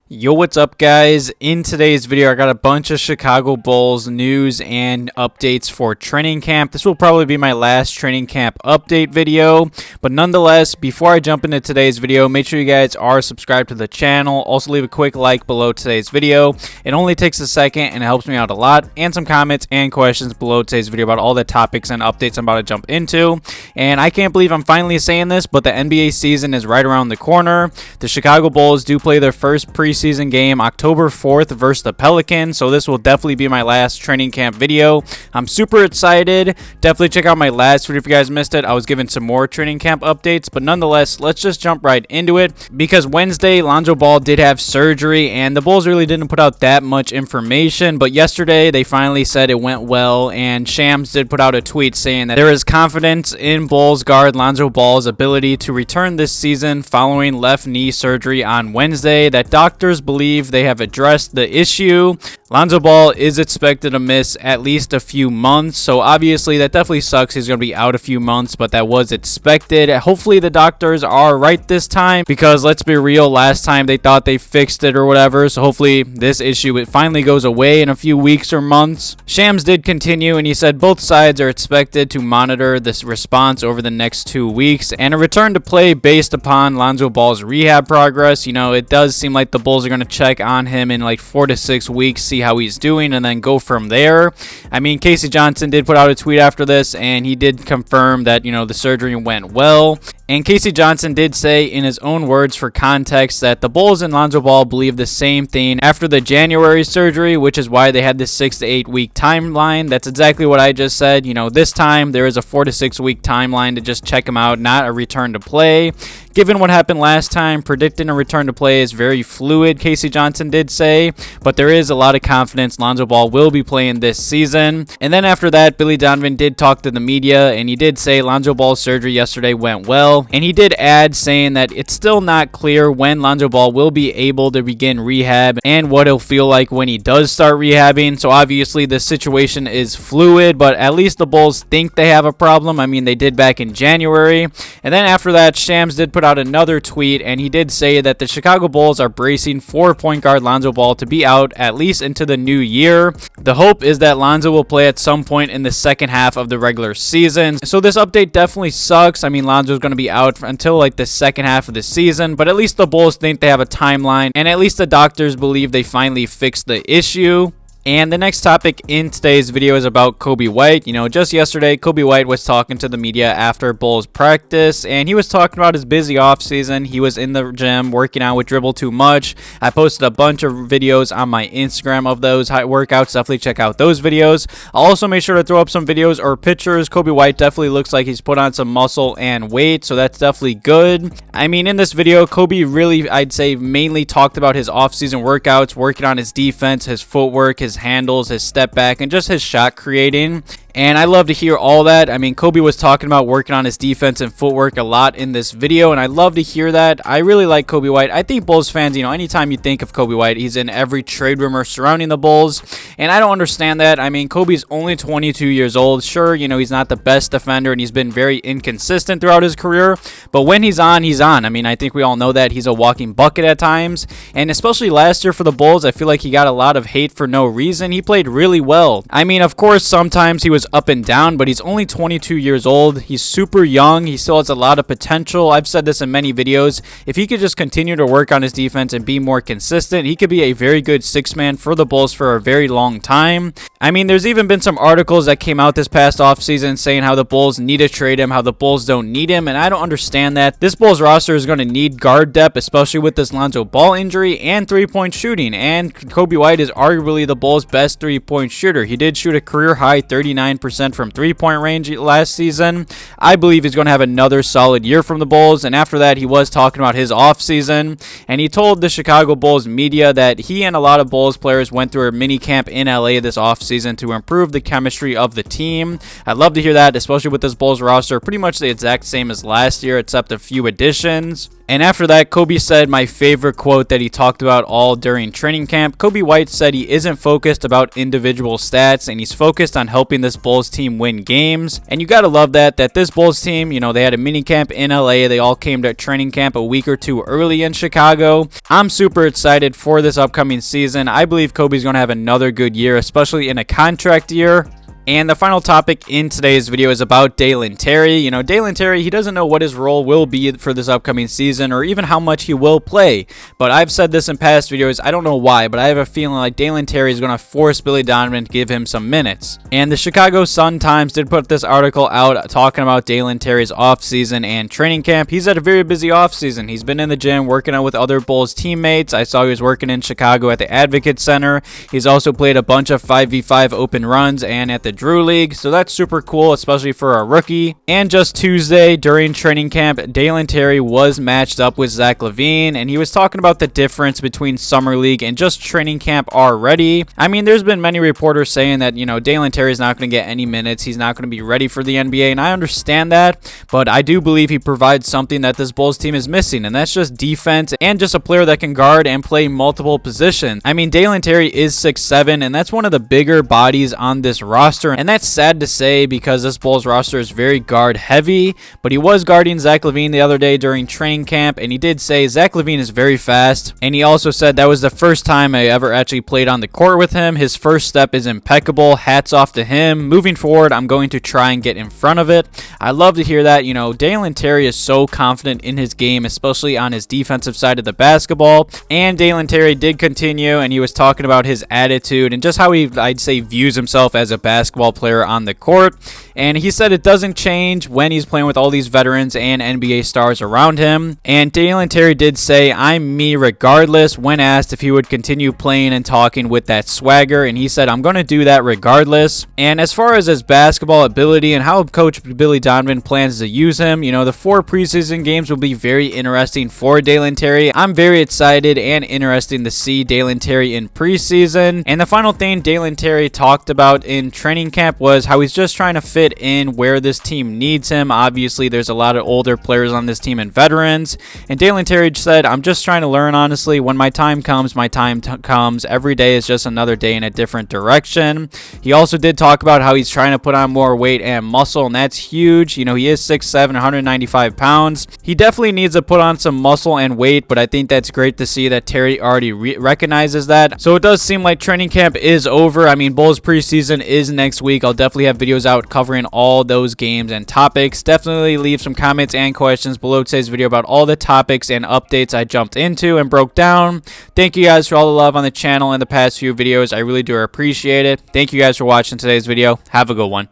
Yo, what's up, guys? In today's video, I got a bunch of Chicago Bulls news and updates for training camp. This will probably be my last training camp update video, but nonetheless, before I jump into today's video, make sure you guys are subscribed to the channel. Also, leave a quick like below today's video. It only takes a second and it helps me out a lot, and some comments and questions below today's video about all the topics and updates I'm about to jump into. And I can't believe I'm finally saying this, but the NBA season is right around the corner. The Chicago Bulls do play their first preseason game October 4th versus the Pelicans, so this will definitely be my last training camp video. I'm super excited. Definitely check out my last video if you guys missed it. I was giving some more training camp updates, but nonetheless, let's just jump right into it, because Wednesday Lonzo Ball did have surgery and the Bulls really didn't put out that much information, but yesterday they finally said it went well, and Shams did put out a tweet saying that there is confidence in Bulls guard Lonzo Ball's ability to return this season following left knee surgery on Wednesday, that doctors believe they have addressed the issue. Lonzo Ball is expected to miss at least a few months, so obviously that definitely sucks. He's going to be out a few months, but that was expected. Hopefully the doctors are right this time, because let's be real, last time they thought they fixed it or whatever, so hopefully this issue it finally goes away in a few weeks or months. Shams did continue, and he said both sides are expected to monitor this response over the next 2 weeks, and a return to play based upon Lonzo Ball's rehab progress. You know, it does seem like the Bulls are going to check on him in like 4 to 6 weeks, see how he's doing, and then go from there. I mean, Casey Johnson did put out a tweet after this, and he did confirm that, you know, the surgery went well. And Casey Johnson did say in his own words for context that the Bulls and Lonzo Ball believe the same thing after the January surgery, which is why they had this 6 to 8 week timeline. That's exactly what I just said. You know, this time there is a 4 to 6 week timeline to just check him out, not a return to play. Given what happened last time, predicting a return to play is very fluid, Casey Johnson did say, but there is a lot of confidence Lonzo Ball will be playing this season. And then after that, Billy Donovan did talk to the media, and he did say Lonzo Ball's surgery yesterday went well. And he did add saying that it's still not clear when Lonzo Ball will be able to begin rehab and what he'll feel like when he does start rehabbing. So obviously the situation is fluid, but at least the Bulls think they have a problem. I mean, they did back in January. And then after that, Shams did put out another tweet, and he did say that the Chicago Bulls are bracing for point guard Lonzo Ball to be out at least into the new year. The hope is that Lonzo will play at some point in the second half of the regular season. So this update definitely sucks. I mean, Lonzo's going to be out until like the second half of the season, but at least the Bulls think they have a timeline, and at least the doctors believe they finally fixed the issue. And the next topic in today's video is about Coby White. You know, just yesterday, Coby White was talking to the media after Bulls practice, and he was talking about his busy offseason. He was in the gym working out with Dribble Too Much. I posted a bunch of videos on my Instagram of those workouts. Definitely check out those videos. I'll also make sure to throw up some videos or pictures. Coby White definitely looks like he's put on some muscle and weight, so that's definitely good. I mean, in this video, Coby really, I'd say, mainly talked about his offseason workouts, working on his defense, his footwork, his handles, his step back, and just his shot creating. And I love to hear all that. I mean, Coby was talking about working on his defense and footwork a lot in this video, and I love to hear that. I really like Coby White. I think Bulls fans, you know, anytime you think of Coby White, he's in every trade rumor surrounding the Bulls, and I don't understand that. I mean, Coby's only 22 years old. Sure, you know, he's not the best defender, and he's been very inconsistent throughout his career, but when he's on, he's on. I mean, I think we all know that. He's a walking bucket at times, and especially last year for the Bulls, I feel like he got a lot of hate for no reason. He played really well. I mean, of course, sometimes he was up and down, but he's only 22 years old. He's super young. He still has a lot of potential. I've said this in many videos. If he could just continue to work on his defense and be more consistent, he could be a very good six-man for the Bulls for a very long time. I mean, there's even been some articles that came out this past offseason saying how the Bulls need to trade him, how the Bulls don't need him, and I don't understand that. This Bulls roster is going to need guard depth, especially with this Lonzo Ball injury, and three-point shooting, and Coby White is arguably the Bulls' best three-point shooter. He did shoot a career-high 39% from three-point range last season. I believe he's going to have another solid year from the Bulls, and after that, he was talking about his offseason, and he told the Chicago Bulls media that he and a lot of Bulls players went through a mini camp in LA this offseason to improve the chemistry of the team. I'd love to hear that, especially with this Bulls roster pretty much the exact same as last year, except a few additions. And after that, Coby said my favorite quote that he talked about all during training camp. Coby White said he isn't focused about individual stats, and he's focused on helping this Bulls team win games. And you gotta love that this Bulls team, you know, they had a mini camp in LA. They all came to training camp a week or two early in Chicago. I'm super excited for this upcoming season. I believe Coby's gonna have another good year, especially in a contract year. And the final topic in today's video is about Dalen Terry. You know, Dalen Terry, he doesn't know what his role will be for this upcoming season or even how much he will play. But I've said this in past videos. I don't know why, but I have a feeling like Dalen Terry is going to force Billy Donovan to give him some minutes. And the Chicago Sun-Times did put this article out talking about Dalen Terry's offseason and training camp. He's had a very busy offseason. He's been in the gym working out with other Bulls teammates. I saw he was working in Chicago at the Advocate Center. He's also played a bunch of 5v5 open runs and at the Drew League, so that's super cool, especially for a rookie. And just Tuesday during training camp, Dalen Terry was matched up with Zach LaVine, and he was talking about the difference between summer league and just training camp already. I mean, there's been many reporters saying that, you know, Dalen Terry is not going to get any minutes. He's not going to be ready for the NBA, and I understand that, but I do believe he provides something that this Bulls team is missing, and that's just defense and just a player that can guard and play multiple positions. I mean, Dalen Terry is 6'7", and that's one of the bigger bodies on this roster, and that's sad to say because this Bulls roster is very guard heavy, but he was guarding Zach LaVine the other day during training camp, and he did say Zach LaVine is very fast, and he also said that was the first time I ever actually played on the court with him. His first step is impeccable. Hats off to him. Moving forward, I'm going to try and get in front of it. I love to hear that. You know, Dalen Terry is so confident in his game, especially on his defensive side of the basketball, and Dalen Terry did continue, and he was talking about his attitude and just how he, I'd say, views himself as a basketball player on the court. And he said it doesn't change when he's playing with all these veterans and NBA stars around him. And Dalen Terry did say, "I'm me regardless," when asked if he would continue playing and talking with that swagger, and he said, "I'm going to do that regardless." And as far as his basketball ability and how Coach Billy Donovan plans to use him, you know, the 4 preseason games will be very interesting for Dalen Terry. I'm very excited and interested to see Dalen Terry in preseason. And the final thing Dalen Terry talked about in training camp was how he's just trying to fit in where this team needs him. Obviously, there's a lot of older players on this team and veterans. And Dalen Terry said, "I'm just trying to learn, honestly. When my time comes, my time comes. Every day is just another day in a different direction." He also did talk about how he's trying to put on more weight and muscle, and that's huge. You know, he is 6'7", 195 pounds. He definitely needs to put on some muscle and weight, but I think that's great to see that Terry already recognizes that. So it does seem like training camp is over. I mean, Bulls preseason is next week. I'll definitely have videos out covering all those games and topics. Definitely leave some comments and questions below today's video about all the topics and updates I jumped into and broke down. Thank you guys for all the love on the channel in the past few videos. I really do appreciate it. Thank you guys for watching today's video. Have a good one.